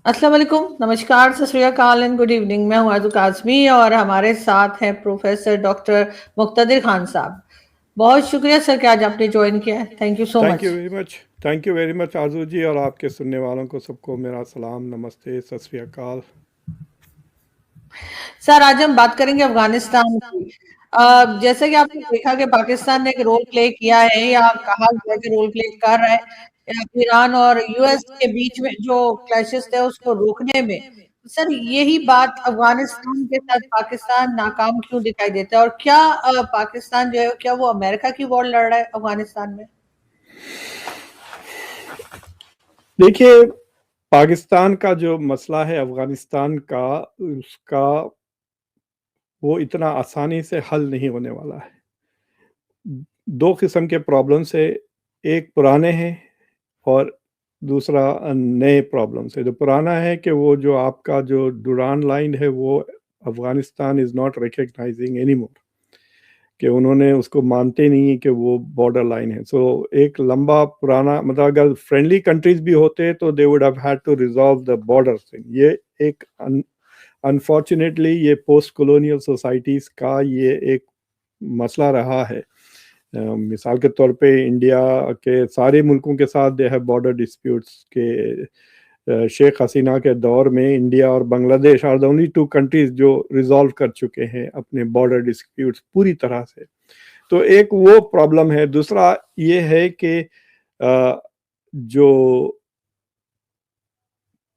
अस्सलाम वालेकुम, नमस्कार, सत श्री अकाल एंड गुड इवनिंग। मैं हूँ आज़ू काज़मी और हमारे साथ हैं प्रोफेसर डॉक्टर मुक़्तदिर खान साहब। बहुत शुक्रिया सर कि आज आपने ज्वाइन किया है। Thank you so thank much. You very much. Thank you very much आजू जी, और आपके सुनने वालों को सबको मेरा सलाम, नमस्ते, सत श्री अकाल। सर आज हम बात करेंगे अफगानिस्तान की। जैसे कि आपने देखा कि पाकिस्तान ने एक रोल प्ले किया है या कहा गया कि रोल प्ले कर रहा है ईरान और यूएस के बीच में जो क्लैशेस थे उसको रोकने में। सर यही बात अफगानिस्तान के साथ पाकिस्तान नाकाम क्यों दिखाई देता है और क्या पाकिस्तान जो है क्या वो अमेरिका की वॉर लड़ रहा है अफगानिस्तान में? देखिए, पाकिस्तान का जो मसला है अफगानिस्तान का, उसका वो इतना आसानी से हल नहीं होने वाला है। दो किस्म के प्रॉब्लम्स है, एक पुराने हैं और दूसरा नए प्रॉब्लम्स है। जो पुराना है कि वो जो आपका जो डुरान लाइन है वो Afghanistan is not recognising any more, कि उन्होंने उसको मानते नहीं है कि वो बॉर्डर लाइन है। सो एक लंबा पुराना, मतलब अगर फ्रेंडली कंट्रीज भी होते तो they would have had to resolve the border thing. ये एक अनफॉर्चुनेटली ये पोस्ट कॉलोनियल सोसाइटीज का ये एक मसला रहा है। मिसाल के तौर पे इंडिया के सारे मुल्कों के साथ दे है बॉर्डर डिस्प्यूट्स के। शेख हसीना के दौर में इंडिया और Bangladesh are the only two countries जो रिजॉल्व कर चुके हैं अपने बॉर्डर डिस्प्यूट्स पूरी तरह से। तो एक वो प्रॉब्लम है। दूसरा ये है कि जो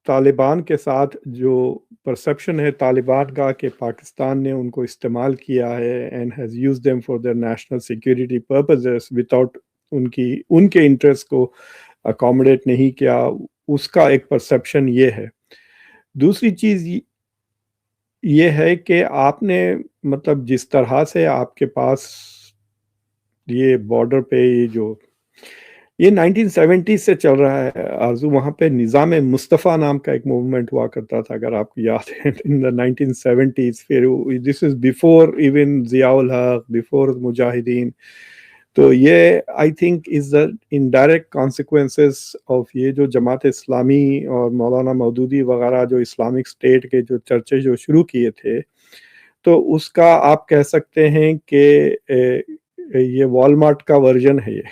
तालिबान के साथ जो परसेप्शन है तालिबान का कि पाकिस्तान ने उनको इस्तेमाल किया है and has use them for their national security purposes without उनके इंटरेस्ट को अकोमोडेट नहीं किया, उसका एक परसेप्शन ये है। दूसरी चीज़ ये है कि आपने, मतलब जिस तरह से आपके पास ये बॉर्डर पे ये 1970 से चल रहा है आरजू। वहाँ पे निज़ाम मुस्तफ़ा नाम का एक मूवमेंट हुआ करता था, अगर आपको याद है, इन द 1970s। फिर this is before even Ziaul हक, बिफोर मुजाहिदीन। तो ये I think is the indirect consequences of ये जो जमात इस्लामी और मौलाना मौदूदी वगैरह जो इस्लामिक स्टेट के जो चर्चे जो शुरू किए थे, तो उसका आप कह सकते हैं कि ये वॉलमार्ट का वर्जन है ये।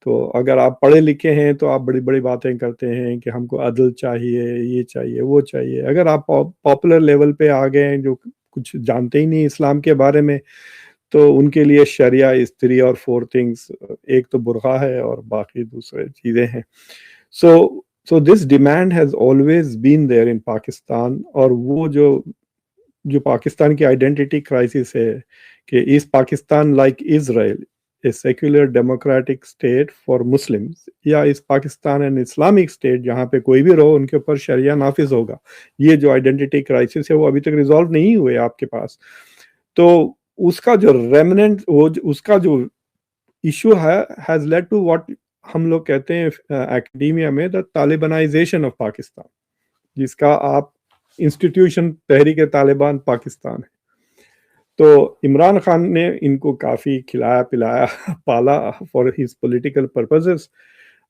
तो अगर आप पढ़े लिखे हैं तो आप बड़ी बड़ी बातें करते हैं कि हमको अदल चाहिए, ये चाहिए, वो चाहिए। अगर आप पॉपुलर लेवल पे आ गए हैं जो कुछ जानते ही नहीं इस्लाम के बारे में, तो उनके लिए शरिया इज 3 और 4 थिंग्स। एक तो बुरका है और बाकी दूसरे चीज़ें हैं। So this demand has always been there in Pakistan. और वो जो जो पाकिस्तान की आइडेंटिटी क्राइसिस है कि is Pakistan like Israel A secular democratic state for Muslims, या इस पाकिस्तान एन इस्लामिक स्टेट जहाँ पे कोई भी रहो उनके ऊपर शरिया नाफिज होगा। ये जो आइडेंटिटी क्राइसिस है वो अभी तक रिजॉल्व नहीं हुए आपके पास। तो उसका जो रेमनेंट, उसका जो इशू है हैज लेड टू व्हाट हम लोग कहते हैं एकेडमिया में द तालिबानाइजेशन ऑफ पाकिस्तान, जिसका आप इंस्टीट्यूशन तहरीक तालिबान पाकिस्तान है। तो इमरान खान ने इनको काफ़ी खिलाया पिलाया पाला फॉर हिज पॉलिटिकल पर्पसेस,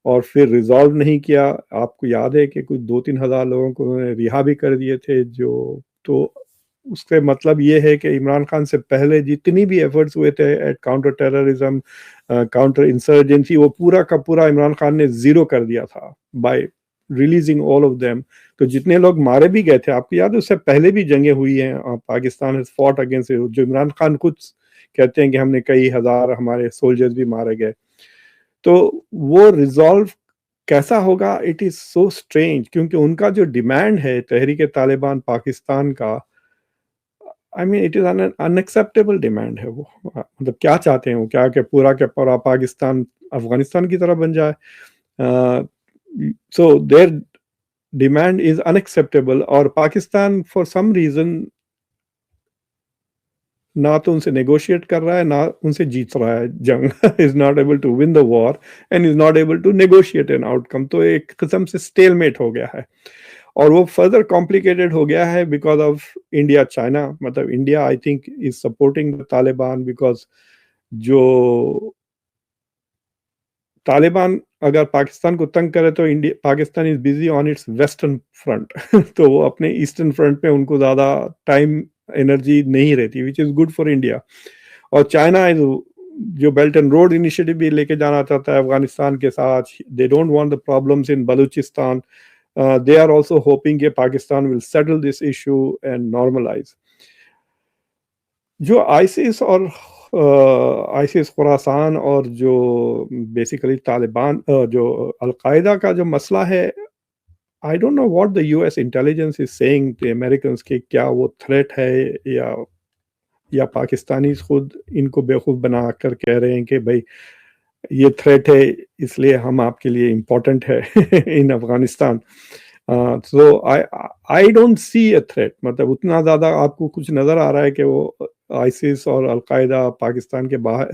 और फिर रिजॉल्व नहीं किया। आपको याद है कि कुछ 2-3 हज़ार लोगों को उन्होंने रिहा भी कर दिए थे। जो तो उसके मतलब ये है कि इमरान खान से पहले जितनी भी एफर्ट्स हुए थे at counter terrorism, counter insurgency, वो पूरा का पूरा इमरान खान ने ज़ीरो कर दिया था bye releasing all of them. तो जितने लोग मारे भी गए थे, आपको याद है, उससे पहले भी जंगें हुई हैं, पाकिस्तान हैज फॉट अगेंस्ट, जो इमरान खान खुद कहते हैं कि हमने कई हज़ार हमारे सोल्जर्स भी मारे गए। तो वो रिजॉल्व कैसा होगा, इट इज सो स्ट्रेंज, क्योंकि उनका जो डिमांड है तहरीक तालिबान पाकिस्तान का, I mean it is unacceptable demand है वो। मतलब क्या चाहते हैं वो, क्या कि पूरा के पूरा पाकिस्तान अफगानिस्तान की तरह बन जाए। So their demand is unacceptable, और पाकिस्तान फॉर सम रीजन ना तो उनसे नेगोशिएट कर रहा है ना उनसे जीत रहा है जंग। Is not able to win the war and is not able to negotiate an outcome. तो एक किस्म से स्टेलमेट हो गया है, और वो फर्दर कॉम्प्लिकेटेड हो गया है बिकॉज ऑफ इंडिया चाइना। मतलब India I think is supporting the Taliban because जो तालिबान अगर पाकिस्तान को तंग करे तो India Pakistan is busy on it's western front तो वो अपने ईस्टर्न फ्रंट पे उनको ज़्यादा टाइम एनर्जी नहीं रहती, which is good for India. और चाइना इज जो बेल्ट एंड रोड इनिशिएटिव भी लेके जाना चाहता है अफगानिस्तान के साथ, they don't want the problems in Balochistan, they are also hoping कि Pakistan will settle this issue and normalise. जो आईसिस और आईसिस खुरासान और जो बेसिकली तालिबान जो अलकायदा का जो मसला है, I don't know what the US intelligence is saying to Americans कि क्या वो थ्रेट है या पाकिस्तानी खुद इनको बेवकूफ़ बना कर कह रहे हैं कि भाई ये थ्रेट है इसलिए हम आपके लिए इम्पोर्टेंट है in Afghanistan. So I don't see a threat, मतलब उतना ज़्यादा आपको कुछ नज़र आ रहा है कि वो आईसिस और अलकायदा पाकिस्तान के बाहर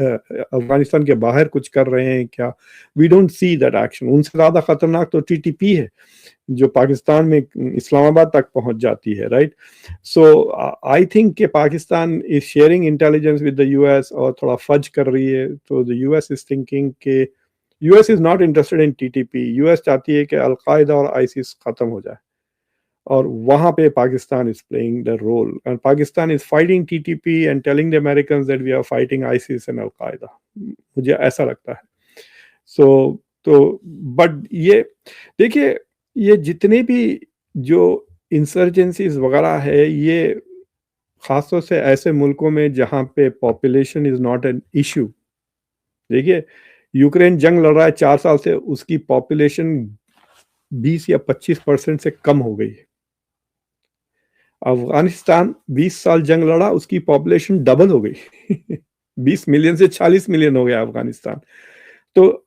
अफगानिस्तान के बाहर कुछ कर रहे हैं क्या? We don't see that action. उनसे ज़्यादा खतरनाक तो टीटीपी है जो पाकिस्तान में इस्लामाबाद तक पहुंच जाती है, राइट? सो आई थिंक कि Pakistan is sharing intelligence with the US और थोड़ा फज कर रही है, तो द यूएस इज थिंकिंग कि US is not interested in TTP. US चाहती है कि अलकायदा और आईसिस खत्म हो जाए और वहां पे Pakistan is playing the role and Pakistan is fighting TTP and telling the Americans that we are fighting ISIS and al Qaeda. मुझे ऐसा लगता है। सो तो बट ये देखिए, ये जितने भी जो इंसर्जेंसीज वगैरह है, ये खासतौर से ऐसे मुल्कों में जहां पे population is not an issue. देखिए, यूक्रेन जंग लड़ रहा है 4 साल से, उसकी पॉपुलेशन 20 या 25% से कम हो गई है। अफगानिस्तान 20 साल जंग लड़ा, उसकी पॉपुलेशन डबल हो गई 20 मिलियन से 40 मिलियन हो गया अफगानिस्तान। तो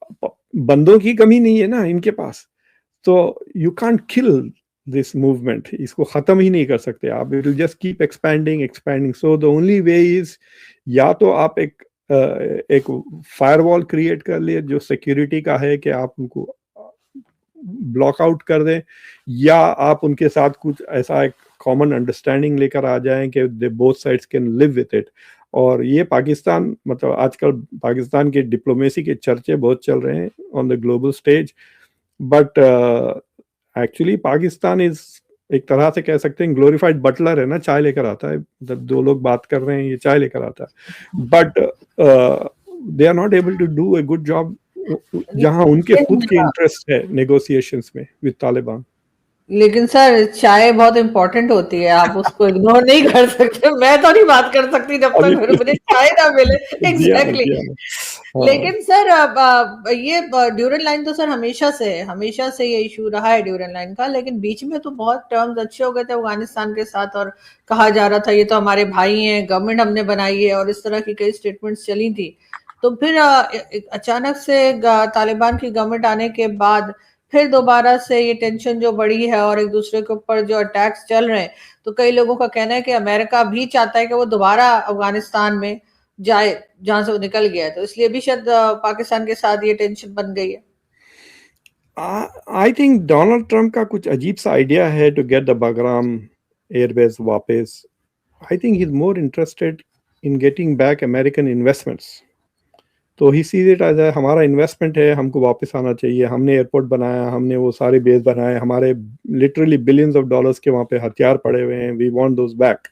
बंदों की कमी नहीं है ना इनके पास, तो you can't kill this movement, इसको खत्म ही नहीं कर सकते आप। It will just keep expanding expanding. So the only way is, या तो आप एक फायरवॉल क्रिएट कर लिए जो सिक्योरिटी का है कि आप उनको ब्लॉक आउट कर दें, या आप उनके साथ कुछ ऐसा एक कॉमन अंडरस्टैंडिंग लेकर आ जाएं कि they both sides can live with it. और ये पाकिस्तान, मतलब आजकल पाकिस्तान के डिप्लोमेसी के चर्चे बहुत चल रहे हैं on the global stage, but actually Pakistan is, एक तरह से कह सकते हैं, ग्लोरिफाइड बटलर है ना, चाय लेकर आता है। जब दो लोग बात कर रहे हैं ये चाय लेकर आता है, but they are not able to do a good job जहां उनके खुद के इंटरेस्ट है नेगोशिएशंस में विद तालिबान। लेकिन सर चाय बहुत इंपॉर्टेंट होती है, आप उसको इग्नोर नहीं कर सकते। मैं तो नहीं बात कर सकती जब तक मुझे चाय ना मिले। एग्जैक्टली। लेकिन सर ये ड्यूरल लाइन तो सर हमेशा से ये इशू रहा है ड्यूरल लाइन का, लेकिन बीच में तो बहुत टर्म्स अच्छे हो गए थे अफगानिस्तान के साथ और कहा जा रहा था ये तो हमारे भाई हैं, गवर्नमेंट हमने बनाई है, और इस तरह की कई स्टेटमेंट्स चली थी। तो फिर अचानक से तालिबान की गवर्नमेंट आने के बाद फिर दोबारा से ये टेंशन जो बढ़ी है और एक दूसरे के ऊपर जो अटैक्स चल रहे हैं, तो कई लोगों का कहना है कि अमेरिका भी चाहता है कि वो दोबारा अफगानिस्तान में जाए जहां से वो निकल गया है, तो इसलिए भी शायद पाकिस्तान के साथ ये टेंशन बन गई है। आई थिंक डोनाल्ड ट्रंप का कुछ अजीब सा आइडिया है to get the Bagram airbase वापस। I think he is more interested in getting back American investments. तो ही सीज इट एज हमारा इन्वेस्टमेंट है, हमको वापस आना चाहिए, हमने एयरपोर्ट बनाया, हमने वो सारे बेस बनाए, हमारे लिटरली बिलियंस ऑफ डॉलर्स के वहाँ पे हथियार पड़े हुए हैं, we want those back.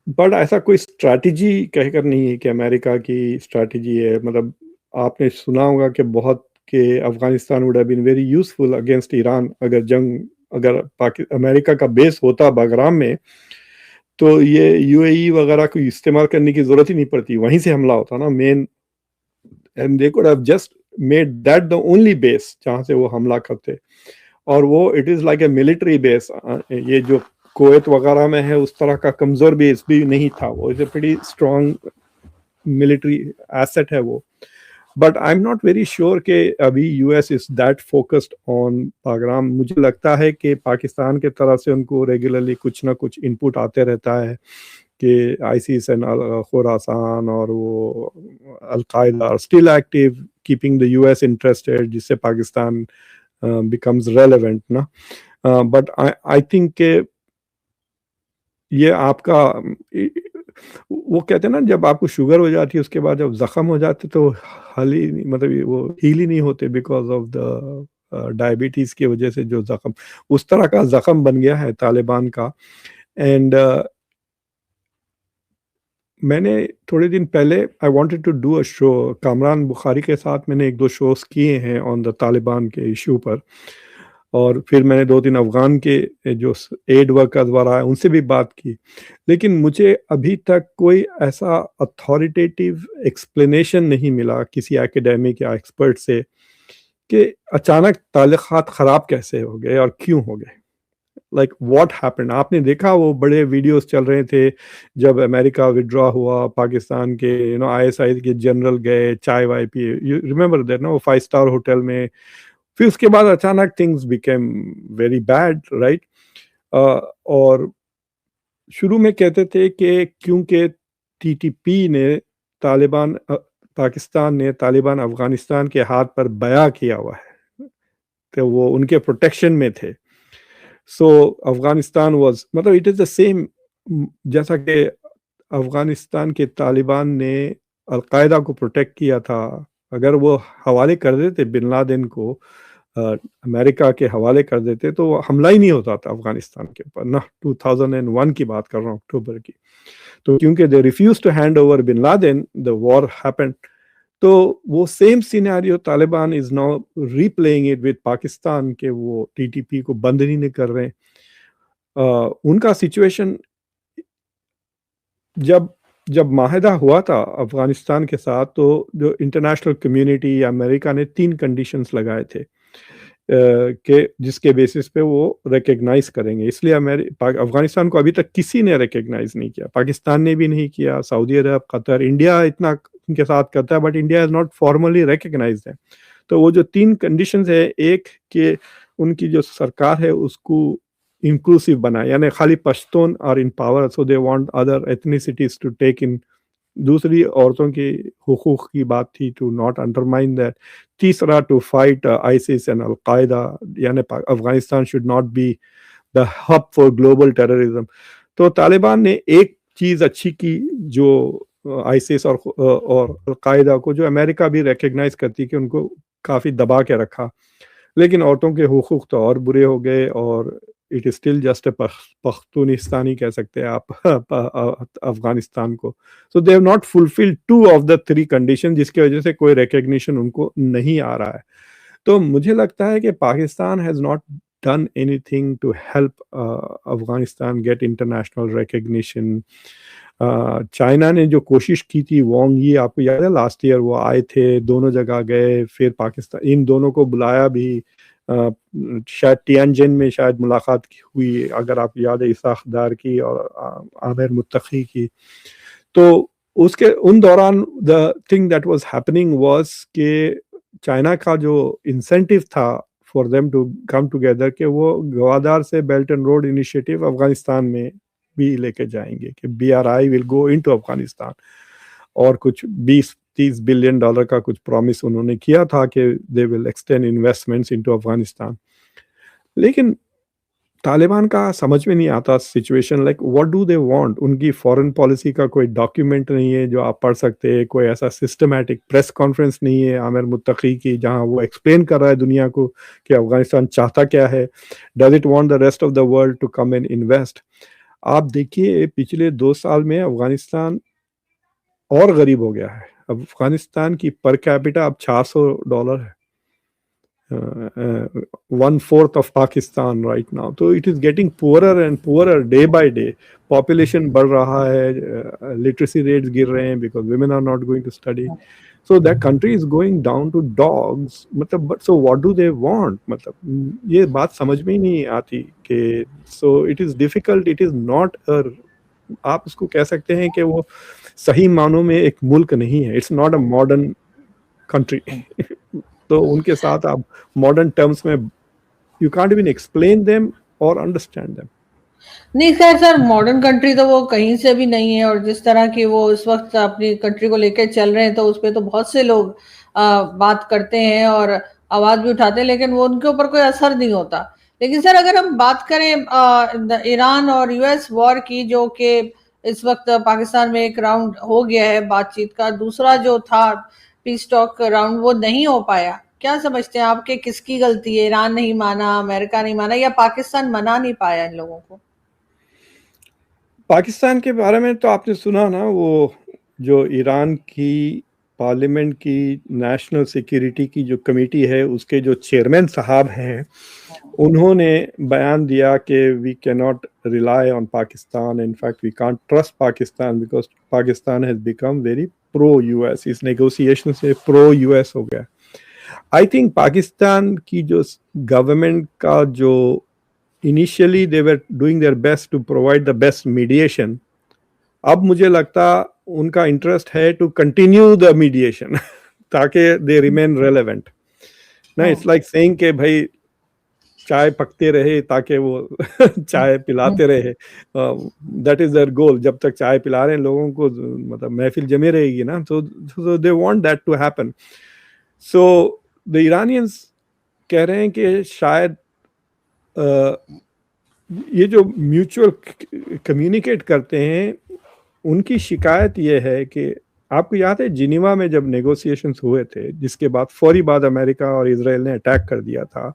But ऐसा कोई स्ट्रैटेजी कहकर नहीं है कि अमेरिका की स्ट्रैटेजी है। मतलब आपने सुना होगा कि बहुत के Afghanistan would have been very useful against Iran. अगर अमेरिका का बेस होता बागराम में, तो ये यूएई वगैरह को इस्तेमाल करने की जरूरत ही नहीं पड़ती, वहीं से हमला होता ना main, and they could have just made that the only base जहां से वो हमला करते। और वो it is like a military base. ये जो कुवैत वगैरह में है उस तरह का कमजोर बेस भी नहीं था, वो is a pretty strong military asset है वो। But I am not very sure कि अभी US is that focused on Bagram. मुझे लगता है कि पाकिस्तान के तरफ से उनको रेगुलरली कुछ ना कुछ इनपुट आते रहता है कि आईसिस एंड खुरासान और वो al Qaeda are still active, keeping the US interested, जिससे पाकिस्तान becomes relevant ना। बट आई थिंक के ये आपका वो कहते हैं ना, जब आपको शुगर हो जाती है उसके बाद जब ज़ख्म हो जाते तो हल ही नहीं, मतलब वो हील ही नहीं होते बिकॉज़ ऑफ द डायबिटीज़ की वजह से जो ज़ख्म, उस तरह का ज़ख्म बन गया है तालिबान का। एंड मैंने थोड़े दिन पहले I wanted to do a show, Kamran Bukhari के साथ मैंने 1-2 शोज़ किए हैं ऑन द तालिबान के इश्यू पर। और फिर मैंने 2-3 अफ़गान के जो एड वर्कर्स वगैरह हैं उनसे भी बात की। लेकिन मुझे अभी तक कोई ऐसा अथॉरिटेटिव एक्सप्लेनेशन नहीं मिला किसी एकेडमिक या एक्सपर्ट से कि अचानक ताल्लुकात ख़राब कैसे हो गए और क्यों हो गए? Like what happened? आपने देखा वो बड़े वीडियोज़ चल रहे थे जब अमेरिका विथड्रॉ हुआ, पाकिस्तान के आईएसआई के जनरल गए, चाय-वाय पिए। यू रिमेंबर दैट ना, वो 5 स्टार होटल में। फिर उसके बाद अचानक things became very bad, right? और शुरू में कहते थे कि क्योंकि टीटीपी ने पाकिस्तान ने तालिबान अफ़गानिस्तान के हाथ पर बयाँ किया हुआ है, तो वो उनके प्रोटेक्शन में थे। सो अफ़गानिस्तान वाज़, मतलब इट इज़ द सेम, जैसा कि अफ़गानिस्तान के तालिबान ने अल-कायदा को प्रोटेक्ट किया था, अगर वो हवाले कर देते बिन लादेन को, अमेरिका के हवाले कर देते तो हमला ही नहीं होता था अफ़गानिस्तान के ऊपर ना। 2001 की बात कर रहा हूँ, अक्टूबर की। तो क्योंकि they refuse to hand over bin Laden, the war happened. तो वो same scenario Taliban is now replaying it with Pakistan के वो टीटीपी को बंद नहीं कर रहे हैं। उनका सिचुएशन, जब जब माहिदा हुआ था अफ़गानिस्तान के साथ, तो जो इंटरनेशनल कम्युनिटी या अमेरिका ने 3 कंडीशंस लगाए थे कि जिसके बेसिस पे वो रिकॉग्नाइज़ करेंगे। इसलिए अफ़गानिस्तान को अभी तक किसी ने रिकॉग्नाइज़ नहीं किया। पाकिस्तान ने भी नहीं किया, सऊदी अरब, कतर, इंडिया इतना उनके साथ करता है, but India has not formally recognised है। तो वो जो 3 कंडीशंस है, एक कि उनकी जो सरकार है उसको इंक्लूसिव बनाए, यानी खाली Pashtun are in power, so they want other ethnicities to take in. दूसरी औरतों के हुकूक की बात थी, टू नॉट अंडरमाइन दैट। तीसरा, to fight ISIS and al Qaeda, यानी Afghanistan should not be the hub for global terrorism. तो तालिबान ने एक चीज़ अच्छी की, जो आईसिस और अल-कायदा को, जो अमेरिका भी रिकॉग्नाइज़ करती, कि उनको काफ़ी दबा के रखा। लेकिन औरतों के हुकूक तो और बुरे हो गए, और it is still just a पख्तूनिस्तानी कह सकते हैं आप अफ़गानिस्तान को। So they have not fulfilled 2 of the 3 condition, जिसकी वजह से कोई रिकॉग्निशन उनको नहीं आ रहा है। तो मुझे लगता है कि Pakistan has not done anything to help Afghanistan get international recognition. China ने जो कोशिश की थी, वांग यी, आपको याद है लास्ट ईयर वो आए थे, दोनों जगह गए, फिर पाकिस्तान इन दोनों को बुलाया भी। शायद तियानजिन में शायद मुलाकात हुई, अगर आपको याद है, इसाक डार की और आमिर मुत्तकी की। तो उसके उन दौरान the thing that was happening was कि चाइना का जो इंसेंटिव था for them to come together, कि वो गवादार से belt and road initiative Afghanistan में भी लेके जाएँगे, कि BRI will go into Afghanistan. और कुछ 20-30 बिलियन डॉलर का कुछ प्रॉमिस उन्होंने किया था कि they will extend investments into Afghanistan. लेकिन तालिबान का समझ में नहीं आता situation, like what do they want? उनकी फॉरेन पॉलिसी का कोई डॉक्यूमेंट नहीं है जो आप पढ़ सकते हैं, कोई ऐसा सिस्टमैटिक प्रेस कॉन्फ्रेंस नहीं है आमिर मुत्तकी की, जहां वो एक्सप्लेन कर रहा है दुनिया को कि अफ़गानिस्तान चाहता क्या है। Does it want the rest of the world to come and invest? आप देखिए, पिछले 2 साल में अफ़गानिस्तान और गरीब हो गया है। अफ़गानिस्तान की पर कैपिटा अब $400 है। 1/4 of Pakistan right now. So it is getting poorer and poorer day by day. Population बढ़ रहा है, literacy rates गिर रहे हैं because women are not going to study. So that country is going down to dogs. मतलब but so what do they want? मतलब ये बात समझ में ही नहीं आती कि so it is difficult. It is not a, आप उसको कह सकते हैं कि वो सही मानों में एक मुल्क नहीं है. It's not a modern country. तो उनके साथ आप मॉडर्न टर्म्स में you can't even explain them और अंडरस्टैंड देम। नहीं खैर सर, मॉडर्न कंट्री तो वो कहीं से भी नहीं है, और जिस तरह की वो इस वक्त अपनी कंट्री को लेकर चल रहे हैं, तो उस पर तो बहुत से लोग बात करते हैं और आवाज भी उठाते हैं, लेकिन वो उनके ऊपर कोई असर नहीं होता। लेकिन सर, अगर हम बात करें ईरान और यूएस वॉर की, जो कि इस वक्त पाकिस्तान में एक राउंड हो गया है बातचीत का, दूसरा जो था पीस टॉक राउंड वो नहीं हो पाया। क्या समझते हैं आपके किसकी गलती है? ईरान नहीं माना, अमेरिका नहीं माना, या पाकिस्तान मना नहीं पाया इन लोगों को? पाकिस्तान के बारे में तो आपने सुना ना, वो जो ईरान की पार्लियामेंट की नेशनल सिक्योरिटी की जो कमेटी है उसके जो चेयरमैन साहब हैं, उन्होंने बयान दिया कि we can not rely on Pakistan, in fact we can't trust Pakistan because Pakistan has become very pro US, इस नेगोशिएशन से प्रो यूएस हो गया। आई थिंक पाकिस्तान की जो गवर्नमेंट का जो initially they were doing their best to provide the best mediation, अब मुझे लगता उनका इंटरेस्ट है टू कंटिन्यू द मीडिएशन ताकि दे रिमेन रेलेवेंट ना। इट्स लाइक सेइंग के भाई चाय पकते रहे ताकि वो चाय पिलाते रहे, दैट इज देयर गोल। जब तक चाय पिला रहे हैं लोगों को, मतलब महफिल जमे रहेगी ना, so they want that to happen. So the Iranians कह रहे हैं कि शायद ये जो म्यूचुअल कम्युनिकेट करते हैं, उनकी शिकायत ये है कि आपको याद है जिनीवा में जब नेगोशिएशंस हुए थे, जिसके बाद फौरी बाद अमेरिका और इजराइल ने अटैक कर दिया था,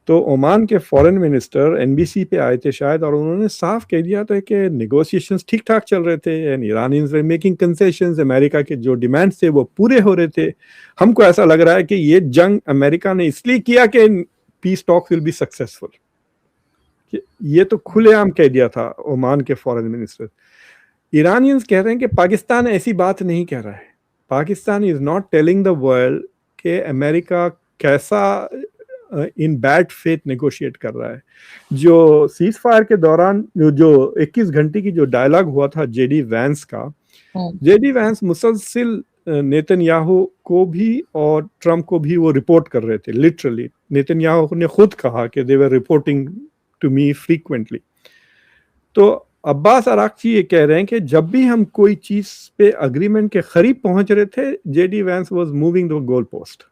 तो ओमान के फॉरेन मिनिस्टर एनबीसी पे आए थे शायद, और उन्होंने साफ कह दिया था कि नेगोशिएशंस ठीक ठाक चल रहे थे and Iranians were making concessions, America के जो डिमांड्स थे वो पूरे हो रहे थे। हमको ऐसा लग रहा है कि ये जंग अमेरिका ने इसलिए किया कि peace talks will be successful. ये तो खुलेआम कह दिया था ओमान के फॉरेन मिनिस्टर। ईरानियंस कह रहे हैं कि पाकिस्तान ऐसी बात नहीं कह रहा है, Pakistan is not telling the world कि अमेरिका कैसा इन बैड फेथ नेगोशिएट कर रहा है। जो सीज फायर के दौरान जो 21 घंटे की जो डायलॉग हुआ था जेडी वैंस का, जेडी वैंस मुसलसिल नेतन्याहू को भी और ट्रम्प को भी वो रिपोर्ट कर रहे थे। लिटरली नेतन्याहू ने खुद कहा कि दे वर रिपोर्टिंग टू मी फ्रीक्वेंटली। तो अब्बास अराक्ची ये कह रहे हैं कि जब भी हम कोई चीज पे अग्रीमेंट के करीब पहुंच रहे थे, JD Vance was moving the goal post.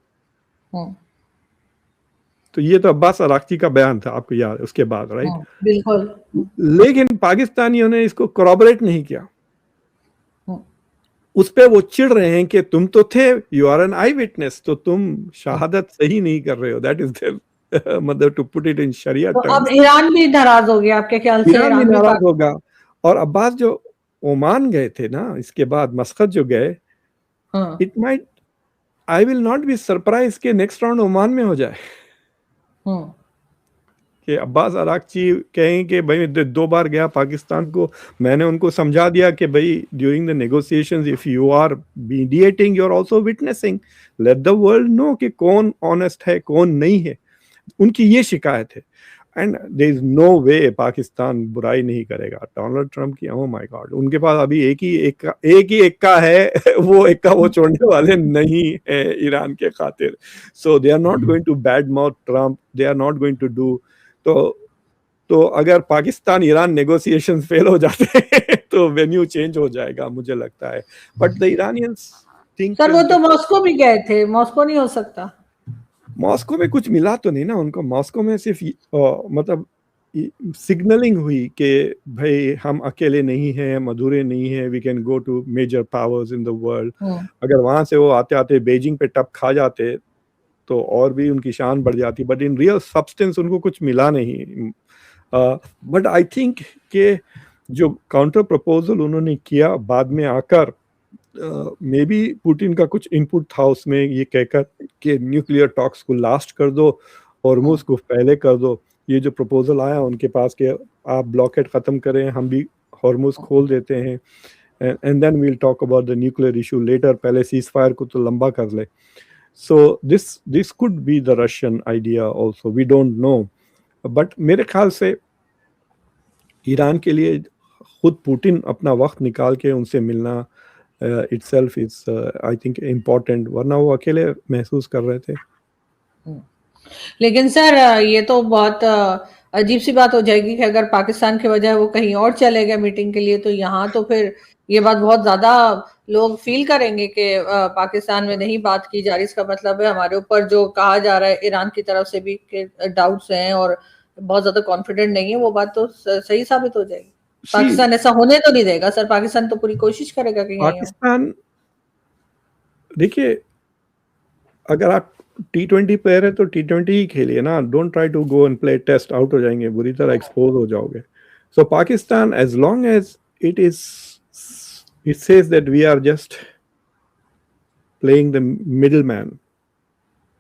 तो ये तो अब्बास अराक्ची का बयान था, आपको याद है उसके बाद, राइट? बिल्कुल। लेकिन पाकिस्तानियों ने इसको कोरॉबरेट नहीं किया। उस पे वो चिढ़ रहे हैं कि तुम तो थे, you are an eye witness, तो तुम शहादत सही नहीं कर रहे हो। दैट इज देयर मतलब टू पुट इट इन शरिया तो टर्म्स। अब ईरान भी नाराज हो गया आपके ख्याल से? ईरान भी नाराज होगा। और अब्बास जो ओमान गए थे ना, इसके बाद मस्कत जो गए, it might, I will not be surprise के नेक्स्ट राउंड ओमान में हो जाए। कि अब्बास अराक्ची कहें कि भाई 2 बार गया पाकिस्तान को, मैंने उनको समझा दिया कि भाई during the negotiations if you are mediating you are also witnessing, let the world know कि कौन ऑनेस्ट है कौन नहीं है। उनकी ये शिकायत है। एंड देयर इज नो वे पाकिस्तान बुराई नहीं करेगा डोनाल्ड ट्रम्प की। ओह माय गॉड, उनके पास अभी एक ही एक्का है वो एक्का वो छोड़ने वाले नहीं है ईरान के खातिर। So they are not going to bad mouth Trump, they are not going to do. तो अगर पाकिस्तान ईरान नेगोशिएशन फेल हो जाते हैं तो वेन्यू चेंज हो जाएगा मुझे लगता है। But the Iranians think, sir वो तो मॉस्को भी गए थे, मॉस्को नहीं हो सकता? मॉस्को में कुछ मिला तो नहीं ना उनको। मॉस्को में सिर्फ मतलब सिग्नलिंग हुई कि भाई हम अकेले नहीं हैं, हम अधूरे नहीं हैं, we can go to major powers in the world. अगर वहां से वो आते आते बीजिंग पे टप खा जाते तो और भी उनकी शान बढ़ जाती। बट इन रियल सब्सटेंस उनको कुछ मिला नहीं। बट आई थिंक कि जो काउंटर प्रपोजल उन्होंने किया बाद में आकर, मे बी पुतिन का कुछ इनपुट था उसमें, ये कहकर कि न्यूक्लियर टॉक्स को लास्ट कर दो, हॉर्मुज़ को पहले कर दो। ये जो प्रपोजल आया उनके पास कि आप ब्लॉकेट ख़त्म करें, हम भी हॉर्मुज़ खोल देते हैं, and then we'll talk about the nuclear issue later, पहले सीज फायर को तो लंबा कर ले। So this could be the Russian idea also, we don't know. But मेरे ख्याल से ईरान के लिए खुद पुतिन अपना वक्त निकाल के उनसे मिलना itself is I think important, वरना वो अकेले महसूस कर रहे थे। लेकिन सर ये तो बहुत अजीब सी बात हो जाएगी कि अगर पाकिस्तान के बजाय वो कहीं और चले गए मीटिंग के लिए, तो यहाँ तो फिर ये बात बहुत ज्यादा लोग फील करेंगे कि पाकिस्तान में नहीं बात की जा रही। इसका मतलब है हमारे ऊपर जो कहा जा रहा है ईरान की तरफ से भी कि डाउट्स हैं और बहुत ज्यादा कॉन्फिडेंट नहीं है, वो बात तो सही साबित हो जाएगी। पाकिस्तान ऐसा होने तो नहीं देगा सर, पाकिस्तान तो पूरी कोशिश करेगा कि पाकिस्तान, देखिए, अगर आप T20 प्लेयर है तो T20 ही खेलिए ना, don't try to go and play test, out हो जाएंगे, बुरी तरह एक्सपोज हो जाओगे. So Pakistan, as long as it says that we are just playing the middleman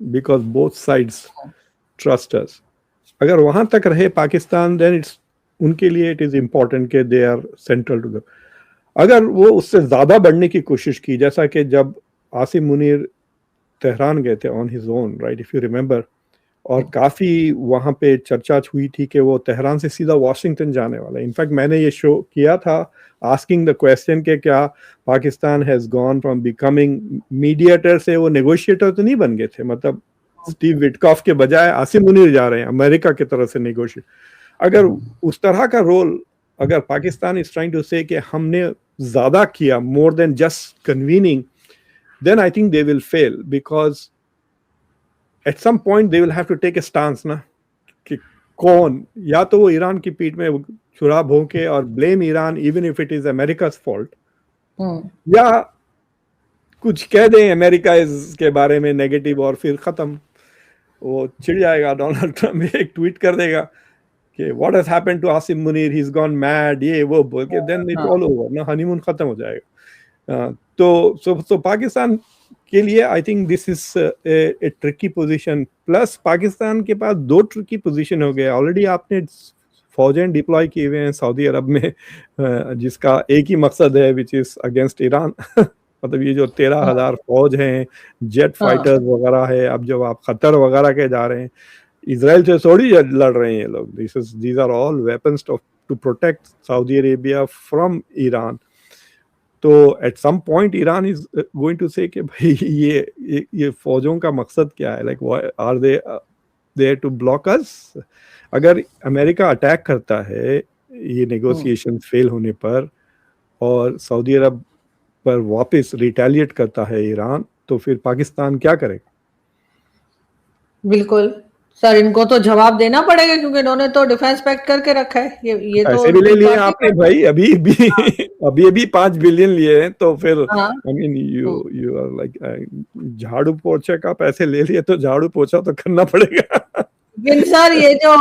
because both sides trust us, अगर वहां तक रहे पाकिस्तान, देन इट्स उनके लिए इट इज इम्पोर्टेंट कि they are central to the. अगर वो उससे ज्यादा बढ़ने की कोशिश की, जैसा कि जब आसिम मुनीर तेहरान गए थे on his own, right, if you remember, और काफी वहां पे चर्चा हुई थी कि वो तेहरान से सीधा वॉशिंगटन जाने वाला है. इनफैक्ट मैंने ये शो किया था आस्किंग द क्वेश्चन कि क्या Pakistan has gone from becoming mediator से वो नेगोशिएटर तो नहीं बन गए थे, मतलब स्टीव विटकॉफ के बजाय आसिम मुनीर जा रहे हैं अमेरिका की तरफ से नेगोशिएट. अगर उस तरह का रोल, अगर Pakistan is trying to say कि हमने ज्यादा किया, more than just convening, then I think they will fail, because at some point they will have to take a stance ना, कि कौन, या तो वो ईरान की पीठ में छुरा भोंके और blame Iran even if it is America's fault, या कुछ कह दें अमेरिका के बारे में नेगेटिव और फिर खत्म, वो चिढ़ जाएगा. डोनाल्ड ट्रम्प एक ट्वीट कर देगा कि what has happened to Asim Munir, he's gone mad, ये वो बोल के, then it's all over ना, हनीमून खत्म हो जाएगा. तो पाकिस्तान के लिए I think this is a tricky position. Plus Pakistan के पास दो ट्रिकी पोजीशन हो गए ऑलरेडी. आपने फौजें डिप्लॉय किए हुए हैं सऊदी अरब में, जिसका एक ही मकसद है, विच इज अगेंस्ट ईरान. मतलब ये जो 13,000 फौज हैं, जेट फाइटर्स वगैरह है, अब जब आप खतर वगैरह के जा रहे हैं, इजराइल से थोड़ी लड़ रहे हैं ये लोग. These are all weapons to protect Saudi Arabia from Iran. तो at some point Iran is going to say कि भाई ये फौजों का मकसद क्या है, like are they there to block us. अगर अमेरिका अटैक करता है ये नेगोशिएशन फेल होने पर, और सऊदी अरब पर वापस रिटेलिएट करता है ईरान, तो फिर पाकिस्तान क्या करेगा? बिल्कुल सर, इनको तो जवाब देना पड़ेगा, क्योंकि इन्होंने तो डिफेंस पैक्ट करके रखा है. ये तो ऐसे भी ले लिए आपने भाई, अभी 5 बिलियन लिए हैं, तो फिर I mean you are like झाड़ू पोछे का पैसे ले लिए, तो झाड़ू पोछा तो करना पड़ेगा. लेकिन सर ये जो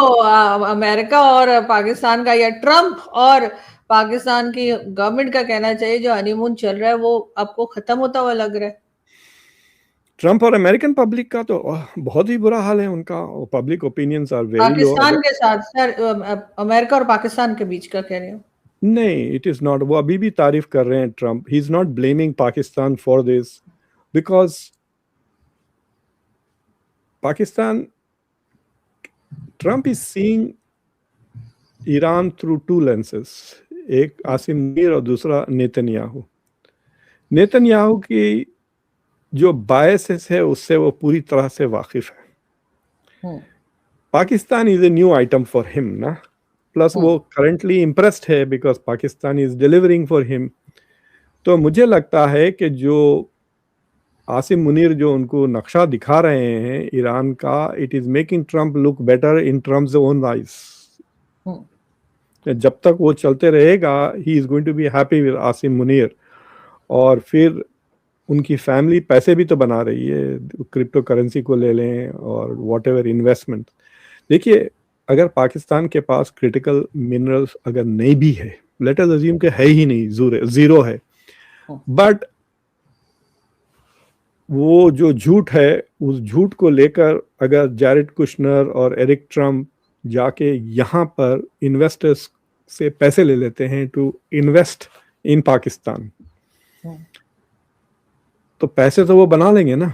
अमेरिका और पाकिस्तान का, या ट्रम्प और पाकिस्तान की गवर्नमेंट का कहना चाहिए, जो हनीमून चल रहा है वो आपको खत्म होता हुआ लग रहा है. ट्रम्प और अमेरिकन पब्लिक का तो बहुत ही बुरा हाल है उनका. Public opinions are very low. Pakistan के साथ सर, अमेरिका और पाकिस्तान के बीच का कह रहे हो? नहीं, इट इज नॉट. वो अभी भी तारीफ कर रहे हैं Trump. He is not blaming Pakistan for this, because Pakistan, Trump is seeing Iran through 2 lenses. एक आसिम मुनीर और दूसरा नेतन्याहू. नेतन्याहू की जो बायसेस है उससे वो पूरी तरह से वाकिफ है. Pakistan is a new item for him ना. प्लस वो करंटली इम्प्रेस्ड है because Pakistan is delivering for him. तो मुझे लगता है कि जो आसिम मुनीर जो उनको नक्शा दिखा रहे हैं ईरान का, it is making Trump look better in Trump's own eyes. जब तक वो चलते रहेगा, he is going to be happy with Asim Munir. और फिर उनकी फैमिली पैसे भी तो बना रही है, क्रिप्टो करेंसी को ले लें और व्हाटएवर इन्वेस्टमेंट. देखिए, अगर पाकिस्तान के पास क्रिटिकल मिनरल्स अगर नहीं भी है, लेट अस अज्यूम कि है ही नहीं, जीरो है, बट वो जो झूठ है, उस झूठ को लेकर अगर जैरेड कुशनर और एरिक ट्रम्प जाके यहाँ पर इन्वेस्टर्स से पैसे ले लेते हैं टू इन्वेस्ट इन पाकिस्तान, तो पैसे तो वो बना लेंगे ना,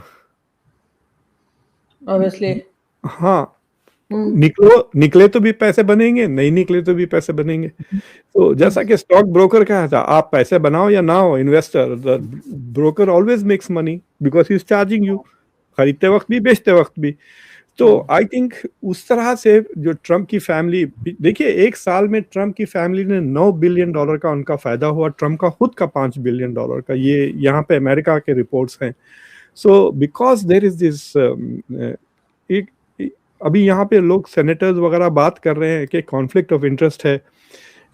ऑब्वियसली. हाँ, निकले तो भी पैसे बनेंगे, नहीं निकले तो भी पैसे बनेंगे. तो जैसा कि स्टॉक ब्रोकर कहा था, आप पैसे बनाओ या ना हो, investor, the broker always makes money because he is charging you, खरीदते वक्त भी बेचते वक्त भी. तो आई थिंक उस तरह से जो ट्रम्प की फैमिली, देखिए 1 साल में ट्रम्प की फैमिली ने $9 बिलियन का उनका फायदा हुआ, ट्रम्प का खुद का $5 बिलियन का. ये यहाँ पे अमेरिका के रिपोर्ट्स हैं. So because there is this, अभी यहाँ पे लोग सेनेटर्स वगैरह बात कर रहे हैं कि कॉन्फ्लिक्ट ऑफ इंटरेस्ट है.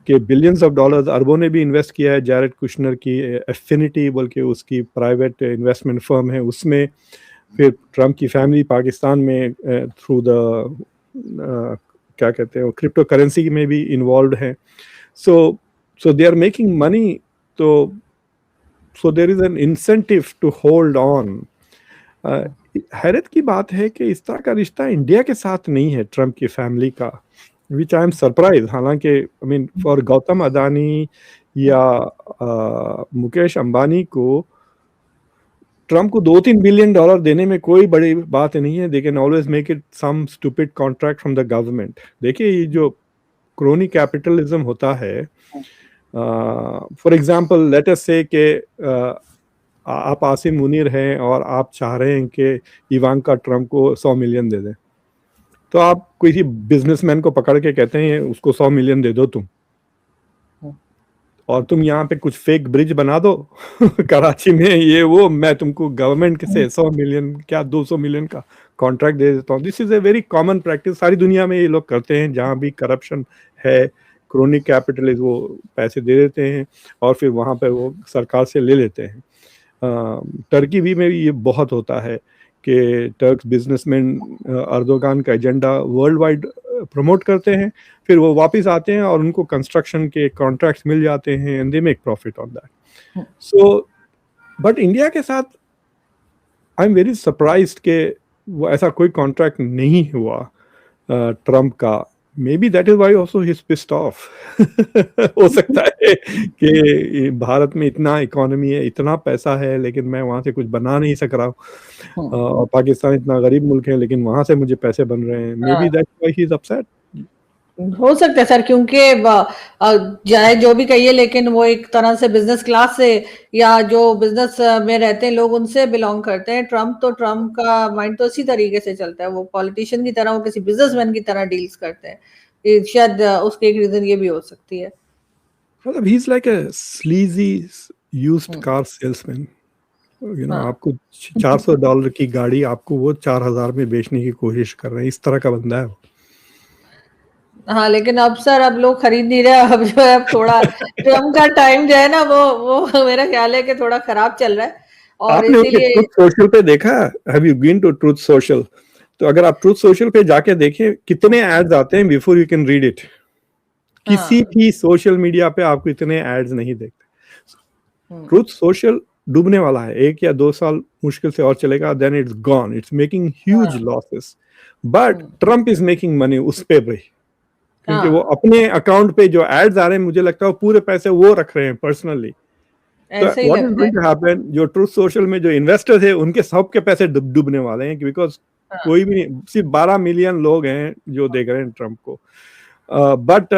कि बिलियंस ऑफ डॉलर्स अरबों ने भी इन्वेस्ट किया है। जैरेड कुशनर की एफिनिटी बोल के उसकी प्राइवेट इन्वेस्टमेंट फर्म है, उसमें फिर ट्रम्प की फैमिली पाकिस्तान में थ्रू द क्या कहते हैं क्रिप्टो करेंसी में भी इन्वॉल्व है। So they are making money, तो so there is an incentive to hold on. हैरत की बात है कि इस तरह का रिश्ता इंडिया के साथ नहीं है ट्रम्प की फैमिली का, विच आई एम सरप्राइज। हालांकि I mean for Gautam Adani या मुकेश अंबानी को ट्रम्प को $2-3 बिलियन देने में कोई बड़ी बात नहीं है। They can always make it some stupid contract from the government. देखिए ये जो क्रोनी कैपिटलिज्म होता है, फॉर एग्जांपल लेट अस से कि आप आसिम मुनीर हैं और आप चाह रहे हैं कि इवांका ट्रम्प को 100 मिलियन दे दें, तो आप किसी बिजनेसमैन को पकड़ के कहते हैं उसको 100 मिलियन दे दो तुम, और तुम यहाँ पे कुछ फेक ब्रिज बना दो कराची में, ये वो, मैं तुमको गवर्नमेंट से 100 मिलियन क्या 200 मिलियन का कॉन्ट्रैक्ट दे देता हूँ। This is a very common practice, सारी दुनिया में ये लोग करते हैं। जहाँ भी करप्शन है, क्रोनिक कैपिटलिस्ट, वो पैसे दे देते हैं और फिर वहाँ पे वो सरकार से ले लेते हैं। टर्की भी में ये बहुत होता है कि टर्क्स बिजनेसमैन अर्दोगान का एजेंडा वर्ल्ड वाइड प्रमोट करते हैं, फिर वो वापस आते हैं और उनको कंस्ट्रक्शन के कॉन्ट्रैक्ट्स मिल जाते हैं and they make profit on that. So but India के साथ आई एम वेरी सरप्राइज्ड कि वो ऐसा कोई कॉन्ट्रैक्ट नहीं हुआ ट्रम्प का। Maybe that is why also he is pissed off. हो सकता है कि भारत में इतना इकोनॉमी है, इतना पैसा है, लेकिन मैं वहां से कुछ बना नहीं सक रहा हूँ, और पाकिस्तान इतना गरीब मुल्क है लेकिन वहां से मुझे पैसे बन रहे हैं। May be that's why he is upset. हो सकता है सर, क्योंकि चाहे जो भी कहिए, लेकिन वो एक तरह से बिजनेस क्लास से या जो बिजनेस में रहते हैं लोग उनसे बिलोंग करते हैं। ट्रम्प का माइंड तो इसी तरीके से चलता है, वो पॉलिटिशियन की तरह, वो किसी बिजनेसमैन की तरह डील्स करते हैं। शायद उसके एक रीजन ये भी हो सकती है। मतलब he is like a sleazy used car salesman. You know, आपको $400 की गाड़ी आपको वो 4000 में बेचने की कोशिश कर रहे हैं, इस तरह का बंदा है। हाँ, लेकिन अब सर अब लोग खरीद नहीं रहे। अब जो है, अब थोड़ा ट्रम्प का टाइम जो है ना, वो मेरा ख्याल है कि थोड़ा खराब चल रहा है, और आपने इसीलिए ट्रुथ सोशल पे देखा? Have you been to Truth Social? तो अगर आप ट्रुथ सोशल पे जाके देखें कितने एड्स आते हैं before you can read it. किसी भी सोशल मीडिया पे आपको इतने एड्स नहीं देखते। ट्रुथ सोशल डूबने वाला है, 1 या 2 साल मुश्किल से और चलेगा, then it's gone, it's making huge losses. But Trump is making money उस पे भी, क्योंकि वो अपने अकाउंट पे जो एड्स आ रहे हैं, मुझे लगता है पूरे पैसे वो रख रहे हैं पर्सनली। तो what is going to happen, जो ट्रुथ सोशल में जो इन्वेस्टर्स है उनके सब के पैसे डूबने वाले हैं, बिकॉज कोई भी नहीं, सिर्फ 12 मिलियन लोग हैं जो देख रहे हैं ट्रम्प को, but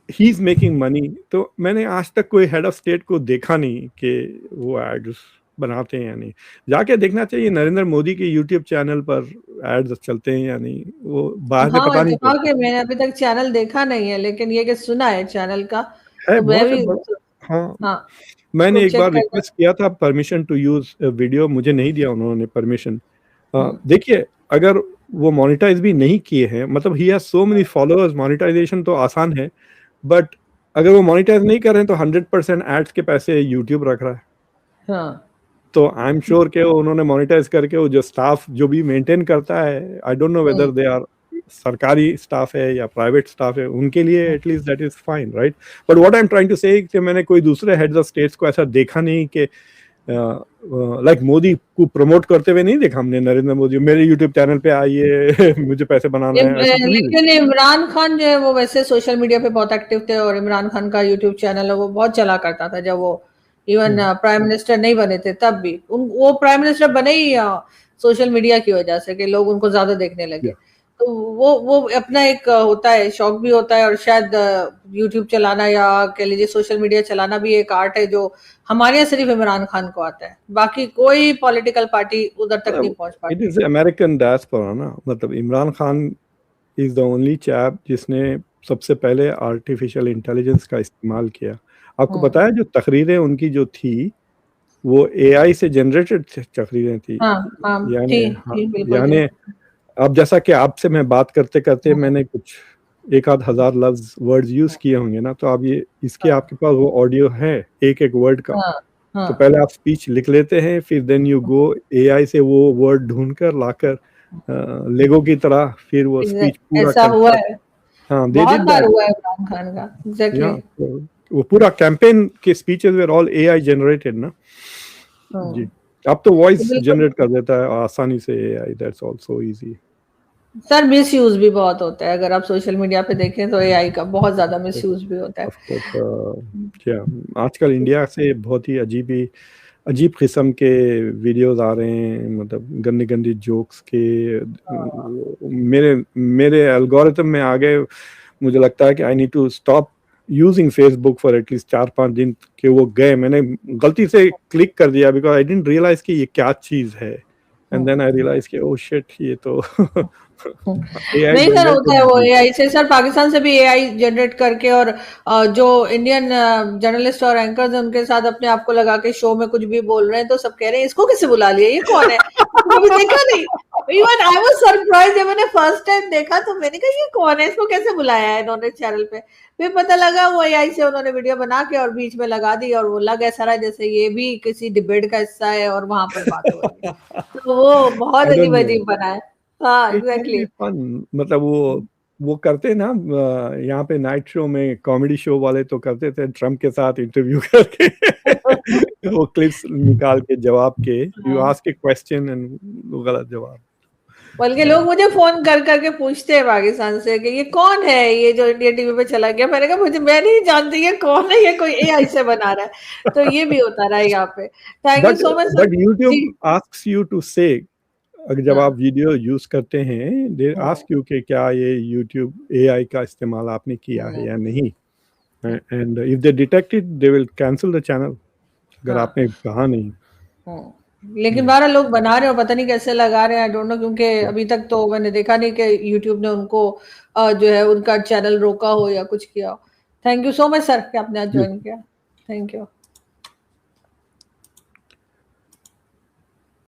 he is making money. तो मैंने आज तक कोई हेड ऑफ स्टेट को देखा नहीं कि वो एड्स बनाते हैं या नहीं। जाके देखना चाहिए नरेंद्र मोदी के यूट्यूब चैनल पर एड्स चलते हैं या नहीं, वो बाहर से पता नहीं चलता। मैंने अभी तक चैनल देखा नहीं है, लेकिन ये कि सुना है चैनल का, है तो मैं भी हाँ, मैंने एक बार रिक्वेस्ट किया था परमिशन टू यूज वीडियो, मुझे नहीं दिया उन्होंने परमिशन। देखिए, अगर वो मोनेटाइज भी नहीं किए हैं, मतलब he has so many followers, monetisation तो आसान है, बट अगर वो मोनेटाइज नहीं कर रहे हैं तो 100% एड्स के पैसे यूट्यूब रख रहा है। हाँ। तो आई एम श्योर कि उन्होंने मोनेटाइज करके वो जो स्टाफ जो भी मेंटेन करता है, I don't know whether they are सरकारी स्टाफ है या प्राइवेट स्टाफ है, उनके लिए at least that is fine, right? But what I am trying to say कि मैंने कोई दूसरे हेड्स ऑफ स्टेट्स को ऐसा देखा नहीं कि लाइक मोदी को प्रमोट करते हुए नहीं देखा हमने। नरेंद्र मोदी मेरे यूट्यूब चैनल पे आइए मुझे पैसे बनाना है। लेकिन इमरान खान जो है वो वैसे सोशल मीडिया पे बहुत एक्टिव थे, और इमरान खान का यूट्यूब चैनल है वो बहुत चला करता था जब वो इवन प्राइम मिनिस्टर नहीं बने थे, तब भी वो प्राइम मिनिस्टर बने ही सोशल मीडिया की वजह से कि लोग उनको ज्यादा देखने लगे। तो वो अपना एक होता है, शौक भी होता है, और शायद यूट्यूब चलाना या कह लीजिए सोशल मीडिया चलाना भी एक आर्ट है जो हमारे यहाँ सिर्फ इमरान खान को आता है, बाकी कोई पॉलिटिकल पार्टी उधर तक नहीं पहुंच पाती। इट इज अमेरिकन डायस्पोरा ना, मतलब Imran Khan is the only chap जिसने सबसे पहले आर्टिफिशियल इंटेलिजेंस का इस्तेमाल किया। आपको पता है जो तकरीरें उनकी जो थी वो एआई से जनरेटेड तकरीरें थी। यानी अब जैसा कि आपसे मैं बात करते करते मैंने कुछ एक आध हजार लफ्ज वर्ड्स यूज किए होंगे ना, तो आप ये इसके आपके पास वो ऑडियो है एक एक वर्ड का, तो पहले आप स्पीच लिख लेते हैं, फिर देन यू गो एआई से वो वर्ड ढूंढकर लाकर लेगो की तरह फिर वो स्पीच पूरा ऐसा हुआ है। हाँ, बहुत बार हुआ है इमरान खान का। एग्जैक्टली। वो पूरा कैंपेन के speeches were all AI generated ना। जी, अब तो वॉइस जनरेट कर देता है आसानी से AI, that's also easy. Sir miss use भी बहुत होता है, अगर आप सोशल मीडिया पे देखें तो एआई का बहुत ज्यादा मिस यूज भी होता है। क्या आजकल इंडिया से बहुत ही अजीब किस्म के वीडियोस आ रहे हैं, मतलब गंदी गंदी जोक्स के मेरे एल्गोरिथम में आ गए। मुझे लगता है कि I need to stop using Facebook for at least 4-5 दिन के वो गए, मैंने गलती से क्लिक कर दिया बिकॉज आई डिडंट रियलाइज कि ये क्या चीज है, एंड देन आई रियलाइज कि ओह शिट, ये तो नहीं सर, होता है वो एआई से। सर पाकिस्तान से भी एआई जनरेट करके, और जो इंडियन जर्नलिस्ट और एंकर्स हैं उनके साथ अपने आप को लगा के शो में कुछ भी बोल रहे हैं, तो सब कह रहे हैं इसको किसे बुला लिया, ये कौन है? कभी देखा नहीं। इवन आई वाज सरप्राइज जब मैंने फर्स्ट टाइम देखा, तो मैंने कहा ये कौन है, इसको कैसे बुलाया है इन्होंने चैनल पे। फिर पता लगा वो एआई से उन्होंने वीडियो बना के और बीच में लगा दी, और वो लग ऐसा रहा जैसे ये भी किसी डिबेट का हिस्सा है और वहां पर बात हो रही है। तो वो बहुत अजीब अजीब बना है। हाँ एग्जैक्टली। मतलब वो करते ना, यहाँ पे नाइट शो में कॉमेडी शो वाले तो करते थे ट्रम्प के साथ इंटरव्यू करके वो क्लिप्स निकाल के जवाब के, you ask A question and वो गलत जवाब। बल्कि लोग मुझे फोन कर करके पूछते हैं पाकिस्तान से कि ये कौन है, ये जो इंडिया टीवी पे चला गया। मैंने कहा मैं नहीं जानती ये कौन है, ये कोई एआई से बना रहा है। तो ये भी होता रहा है यहाँ पे। Thank you so much. But YouTube asks you to say, अगर जब आप वीडियो यूज करते हैं, दे आस्क यू कि क्या ये यूट्यूब एआई का इस्तेमाल आपने किया है या नहीं, and if they detect it they will cancel the channel, अगर आपने कहा नहीं। लेकिन 12 लोग बना रहे हो, पता नहीं कैसे लगा रहे हैं, आई डोंट नो, क्योंकि अभी तक तो मैंने देखा नहीं कि यूट्यूब ने उनको जो है उनका चैनल रोका हो या कुछ किया हो। Thank you so much sir कि आपने आज ज्वाइन किया। Thank you.